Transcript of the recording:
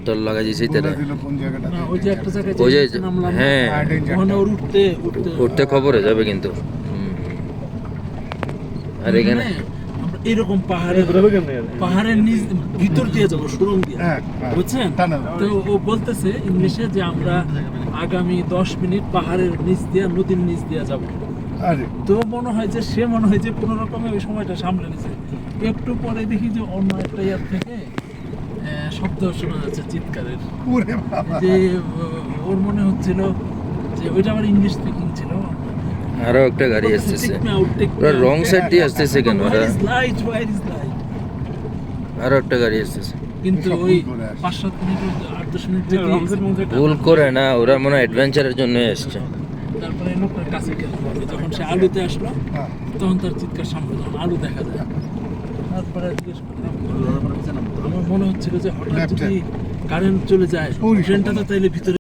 দল লাগা দিয়েছে তারা না ওই যে একটা জায়গায় ওই যে নামলাম, হ্যাঁ ওখানে ওর উঠতে উঠতে খবরে যাবে কিন্তু আর এখানে আমরা এরকম পাহাড়ের নিচ ভিতর দিয়ে যাবো সুরঙ্গ দিয়ে, বুঝছেন? তো ও বলতেছে ইংলিশে যে আমরা আগামী 10 মিনিট পাহাড়ের নিচ দিয়ে, নদীর নিচ দিয়ে যাব। তো মনে হয় যে কোনো রকমে ওই সময়টা সামলে নিছে। একটু পরে দেখি যে অন্য একটা ইয়ার থেকে শব্দ শোনা যাচ্ছে চিৎকারের, যে ওর মনে হচ্ছিল যে ওইটা আবার ইংলিশ স্পিকিং ছিল। আরো একটা গাড়ি আসতেছে, ওরা রং সাইড দিয়ে আসতেছে কেন? ওরা আরো একটা গাড়ি আসতেছে, কিন্তু ওই 5-7 মিনিট 8-10 মিনিট ভুল করে না, ওরা মনে হয় অ্যাডভেঞ্চারের জন্য এসছে। তারপরে লোকটার কাছে গেলাম, যখন সে আলুতে আসলো তখন তার চিৎকার সামনে যখন আলু দেখা যায়, তারপরে জিজ্ঞেস করলাম, আমার মনে হচ্ছিল যে হঠাৎ যদি কারেন্ট চলে যায় ট্রেনটা তো তাইলে ভিতরে